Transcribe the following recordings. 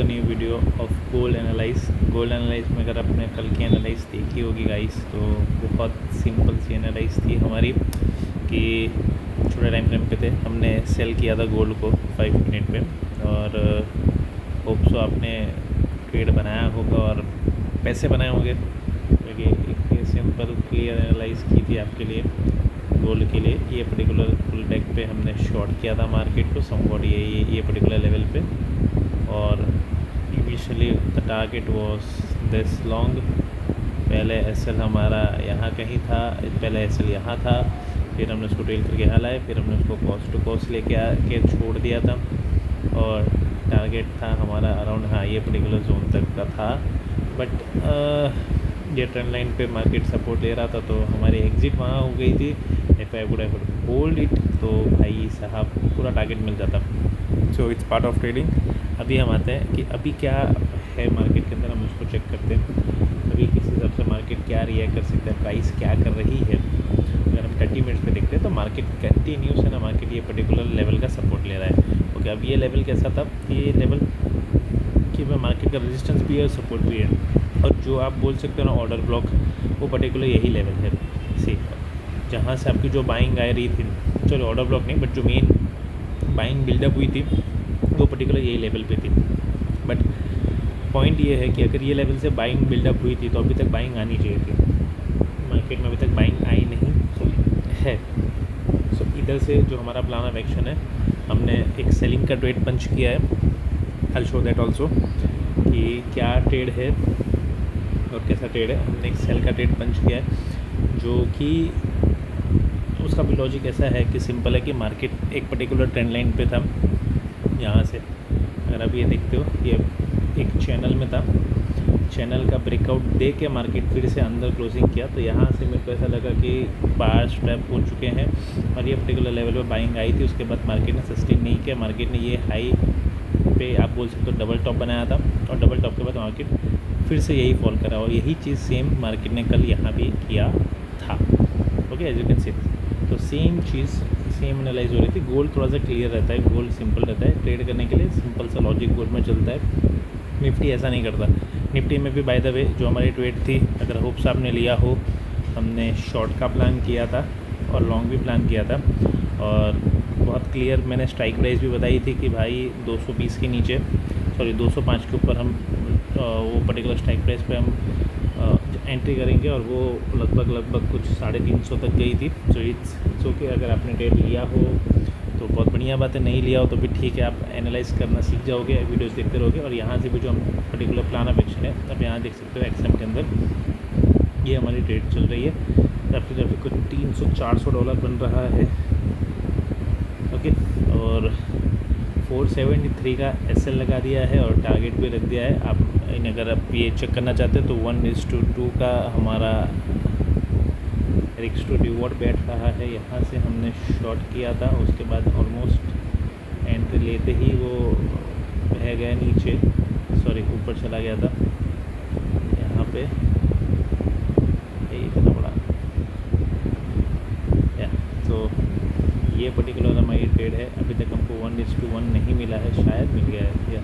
New video of gold analyse में अगर आपने कल की एनालाइज देखी होगी गाइस, तो बहुत सिंपल सी एनालाइज थी हमारी कि छोटे टाइम फ्रेम पे थे, हमने सेल किया था गोल्ड को 5 मिनट पे और होप सो आपने ट्रेड बनाया होगा और पैसे बनाए होंगे, क्योंकि एक सिंपल क्लियर एनालाइज की थी आपके लिए गोल्ड के लिए। ये पर्टिकुलर फुल डेक पे हमने शॉर्ट किया था मार्केट को समवॉट ये पर्टिकुलर लेवल पे, और initially the target was this long. पहले एसएल हमारा यहाँ कहीं था, पहले एसएल यहाँ था, फिर हमने उसको टेल करके यहाँ लाए, फिर हमने उसको कॉस्ट टू कॉस्ट लेके आके छोड़ दिया था और टारगेट था हमारा अराउंड ये पर्टिकुलर जोन तक का था। बट ये ट्रेंड लाइन पे मार्केट सपोर्ट ले रहा था, तो हमारी एग्ज़िट वहाँ हो गई थी। If I would have hold it तो भाई साहब पूरा टारगेट मिल जाता। So it's part of trading. अभी हम आते हैं कि अभी क्या है मार्केट के अंदर, हम उसको चेक करते हैं। अभी किस हिसाब से मार्केट क्या रिएक्ट कर सकता है, प्राइस क्या कर रही है। अगर हम 30 मिनट्स पे देखते हैं तो मार्केट कंटिन्यूस है ना, मार्केट ये पर्टिकुलर लेवल का सपोर्ट ले रहा है। ओके, अब ये लेवल कैसा था, ये लेवल कि मार्केट का रेजिस्टेंस भी है और सपोर्ट भी है, और जो आप बोल सकते हो ना ऑर्डर ब्लॉक, वो पर्टिकुलर यही लेवल है। सी जहाँ से आपकी जो बाइंग आ रही थी, चलो ऑर्डर ब्लॉक नहीं बट जो मेन बाइंग बिल्डअप हुई थी वो पर्टिकुलर यही लेवल पे थी। बट पॉइंट ये है कि अगर ये लेवल से बाइंग बिल्डअप हुई थी तो अभी तक बाइंग आनी चाहिए थी। मार्केट में अभी तक बाइंग आई नहीं है। सो इधर से जो हमारा प्लान ऑफ एक्शन है, हमने एक सेलिंग का ट्रेड पंच किया है। आई शो दैट ऑल्सो कि क्या ट्रेड है और कैसा ट्रेड है। हमने एक सेल का ट्रेड पंच किया है, जो कि उसका भी लॉजिक ऐसा है कि सिंपल है कि मार्केट एक पर्टिकुलर ट्रेंड लाइन पे था। यहाँ से अगर आप ये देखते हो, ये एक चैनल में था, चैनल का ब्रेकआउट दे के मार्केट फिर से अंदर क्लोजिंग किया, तो यहाँ से मेरे को ऐसा लगा कि बायर्स ट्रैप हो चुके हैं और ये पर्टिकुलर लेवल पे बाइंग आई थी। उसके बाद मार्केट ने सस्टेन नहीं किया, मार्केट ने ये हाई पे आप बोल सकते हो डबल टॉप बनाया था, और डबल टॉप के बाद मार्केट फिर से यही फॉल करा, और यही चीज़ सेम मार्केट ने कल यहाँ भी किया था। Okay, as you can see, तो सेम चीज़ सेम एनालाइज हो रही थी। गोल्ड थोड़ा सा क्लियर रहता है, गोल्ड सिंपल रहता है ट्रेड करने के लिए, सिंपल सा लॉजिक गोल्ड में चलता है। निफ्टी ऐसा नहीं करता। निफ्टी में भी बाय द वे जो हमारी ट्रेड थी, अगर होप्स आपने लिया हो, हमने शॉर्ट का प्लान किया था और लॉन्ग भी प्लान किया था, और बहुत क्लियर मैंने स्ट्राइक प्राइस भी बताई थी कि भाई 220 के नीचे, सॉरी 205 के ऊपर हम वो पर्टिकुलर स्ट्राइक प्राइस पे हम एंट्री करेंगे, और वो लगभग कुछ 350 तक गई थी। सो इट्स ओके, अगर आपने ट्रेड लिया हो तो बहुत बढ़िया बात है, नहीं लिया हो तो भी ठीक है, आप एनालाइज करना सीख जाओगे, वीडियोस देखते रहोगे। और यहाँ से भी जो हम पर्टिकुलर प्लान ऑफ एक्शन है, अब यहाँ देख सकते हो एक्सएम के अंदर ये हमारी ट्रेड चल रही है। आपकी तरफ कुछ $300-400 बन रहा है। ओके, और 473 का एसएल लगा दिया है और टारगेट भी रख दिया है। आप अगर आप ये चेक करना चाहते हैं तो 1:2 का हमारा रिस्क टू रिवॉर्ड बैठ रहा है। यहाँ से हमने शॉर्ट किया था, उसके बाद ऑलमोस्ट एंट्री लेते ही वो बह गया नीचे, सॉरी ऊपर चला गया था। यहाँ पे इतना बड़ा तो ये पर्टिकुलर हमारी ट्रेड है। अभी तक हमको 1:1 नहीं मिला है, शायद मिल गया है या,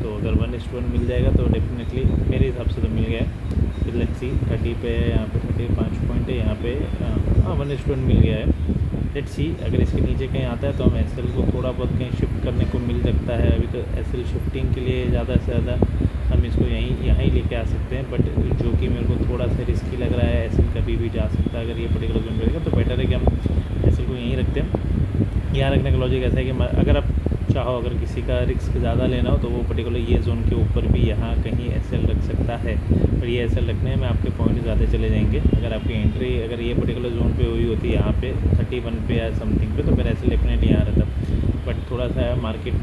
तो अगर 1:1 मिल जाएगा तो डेफिनेटली मेरे हिसाब से तो मिल गया है। फिर लेट्स सी 30 पे है, यहाँ पे 35 पॉइंट है, यहाँ पे 1:1 मिल गया है। लेट्स सी अगर इसके नीचे कहीं आता है तो हम एसएल को थोड़ा बहुत कहीं शिफ्ट करने को मिल सकता है। अभी तो एसएल शिफ्टिंग के लिए ज़्यादा से ज़्यादा हम इसको यहाँ ही लेके आ सकते हैं, बट जो कि मेरे को थोड़ा सा रिस्की लग रहा है। एसएल कभी भी जा सकता है, अगर ये पर्टिकुलर जोन रहेगा तो बेटर है कि हम एसएल को यहीं रखते हैं। यहाँ रखने का लॉजिक ऐसा है कि अगर आप चाहो, अगर किसी का रिस्क ज़्यादा लेना हो तो वो पर्टिकुलर ये जोन के ऊपर भी यहाँ कहीं एसएल रख सकता है, और ये एसएल रखने में आपके पॉइंट ज़्यादा चले जाएंगे। अगर आपकी एंट्री अगर ये पर्टिकुलर जोन पे हुई होती यहाँ पे 31 पे या समथिंग पे, तो फिर एसएल डेफिनेटली यहाँ रहता। बट थोड़ा सा मार्केट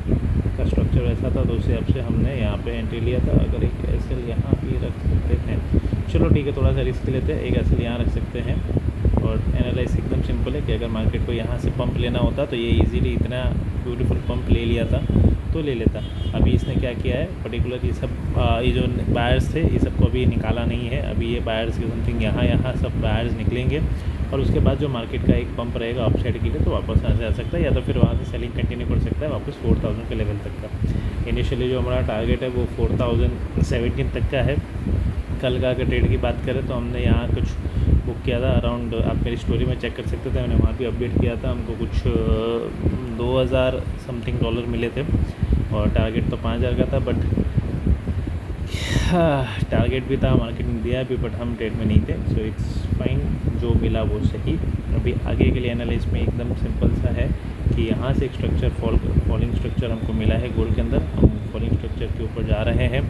का स्ट्रक्चर ऐसा था, तो उस हिसाब से हमने यहाँ पे एंट्री लिया था। अगर एक एसएल यहाँ भी रख सकते हैं, चलो ठीक है, थोड़ा सा रिस्क लेते हैं, एक एसएल यहाँ रख सकते हैं। और एनालाइज एकदम सिंपल है कि अगर मार्केट को यहाँ से पंप लेना होता तो ये इजीली इतना ब्यूटीफुल पंप ले लिया था तो ले लेता। अभी इसने क्या किया है पर्टिकुलर, ये सब ये जो बायर्स थे ये सबको अभी निकाला नहीं है। अभी ये बायर्स के समथिंग यहाँ सब बायर्स निकलेंगे, और उसके बाद जो मार्केट का एक पंप रहेगा अपसाइड के लिए, तो वापस यहाँ से आ सकता है, या तो फिर वहाँ से सेलिंग कंटिन्यू कर सकता है वापस 4000 के लेवल तक का। इनिशियली जो हमारा टारगेट है वो 4017 तक का है। कल का अगर ट्रेड की बात करें तो हमने यहाँ कुछ बुक किया था अराउंड, आप मेरी स्टोरी में चेक कर सकते थे, मैंने वहाँ भी अपडेट किया था, हमको कुछ 2000 समथिंग डॉलर मिले थे और टारगेट तो 5000 का था। बट टारगेट भी था, मार्केट ने दिया भी, बट हम ट्रेड में नहीं थे। सो इट्स फाइन, जो मिला वो सही। अभी आगे के लिए एनालिस में एकदम सिंपल सा है कि यहाँ से एक स्ट्रक्चर फॉलिंग स्ट्रक्चर हमको मिला है गोल्ड के अंदर, हम फॉलिंग स्ट्रक्चर के ऊपर जा रहे हैं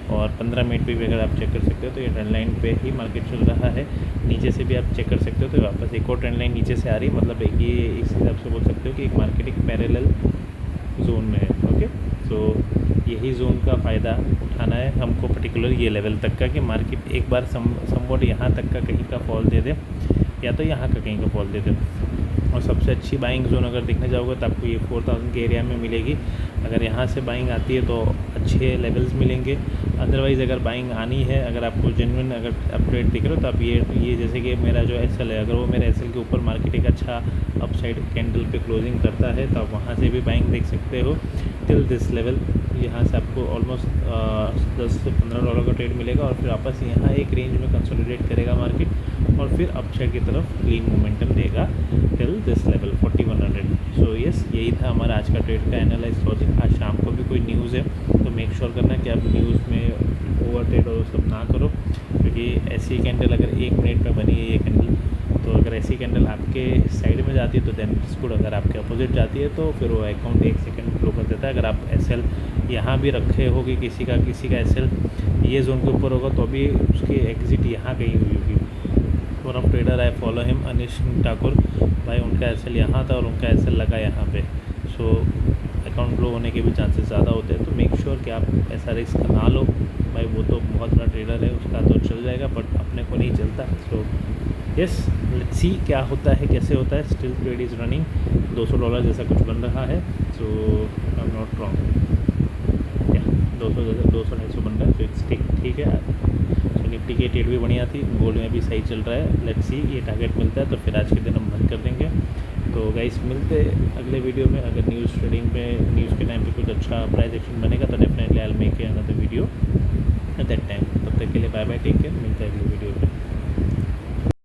और 15 मिनट पे भी अगर आप चेक कर सकते हो तो ये ट्रेंड लाइन पे ही मार्केट चल रहा है। नीचे से भी आप चेक कर सकते हो तो वापस एक और ट्रेंड लाइन नीचे से आ रही है, मतलब एक ये इस हिसाब से बोल सकते हो कि एक मार्केट एक पैरेलल जोन में है। ओके, तो यही जोन का फ़ायदा उठाना है हमको, पर्टिकुलर ये लेवल तक का कि मार्केट एक बार समवॉट यहाँ तक का कहीं का फॉल दे दे या तो यहाँ का कहीं का फॉल दे दे। और सबसे अच्छी बाइंग जोन अगर देखने जाओगे तो आपको ये 4000 के एरिया में मिलेगी। अगर यहाँ से बाइंग आती है तो अच्छे लेवल्स मिलेंगे। अदरवाइज़ अगर बाइंग आनी है, अगर आपको जेन्युइन अगर आप ट्रेड दिख रहे हो तो आप ये जैसे कि मेरा जो एसएल है, अगर वो मेरा एसएल के ऊपर मार्केट एक अच्छा अपसाइड कैंडल पे क्लोजिंग करता है तो आप वहाँ से भी बाइंग देख सकते हो टिल दिस लेवल। यहाँ से आपको ऑलमोस्ट 10 से 15 डॉलर का ट्रेड मिलेगा और फिर वापस यहाँ एक रेंज में कंसोलिडेट करेगा मार्केट और फिर अपसाइड की तरफ क्लीन मोमेंटम देगा till this level 4100। So yes, यही था हमारा आज का ट्रेड का एनालाइज लॉजिक। आज शाम को भी कोई न्यूज़ है तो मेक श्योर करना कि आप न्यूज़ में ओवर ट्रेड और सब ना करो, क्योंकि ऐसी कैंडल अगर 1 मिनट में बनी है ये कैंडल, तो अगर ऐसी कैंडल आपके साइड में जाती है तो देन इट्स गुड, अगर आपके अपोजिट जाती है तो फिर वो अकाउंट 1 सेकंड फ्लो कर देता है। अगर आप एसएल यहाँ भी रखे हो कि किसी का एसएल ये जोन के ऊपर होगा तो अभी उसकी एग्जिट यहाँ कहीं हुई होगी। One of trader I follow him, Anish Thakur भाई, उनका एसएल यहाँ था और उनका एसएल लगा यहाँ पे। सो अकाउंट फ्लो होने के भी चांसेस ज़्यादा होते हैं, तो मेक श्योर कि आप ऐसा रिस्क ना लो भाई। वो तो बहुत बड़ा ट्रेडर है, उसका तो चल जाएगा बट अपने को नहीं चलता। सो यस, लेट्स सी क्या होता है, कैसे होता है। स्टिल ट्रेड इज़ रनिंग, $200 जैसा कुछ बन रहा है। सो आई एम नॉट रॉन्ग, क्या 200 जैसा 200-250 बन रहा है, तो इट्स ठीक है। सो निफ्टी की ट्रेड भी बढ़िया थी, गोल्ड में भी सही चल रहा है। लेट्स सी ये टारगेट मिलता है तो फिर आज के दिन हम बंद कर देंगे। तो गाइस मिलते अगले वीडियो में। अगर न्यूज़ ट्रेडिंग पे न्यूज़ के टाइम पे कुछ अच्छा प्राइस एक्शन बनेगा तो definitely I will make another video at that time. तब तक के लिए बाय बाय, टेक केयर, मिलते हैं अगले वीडियो।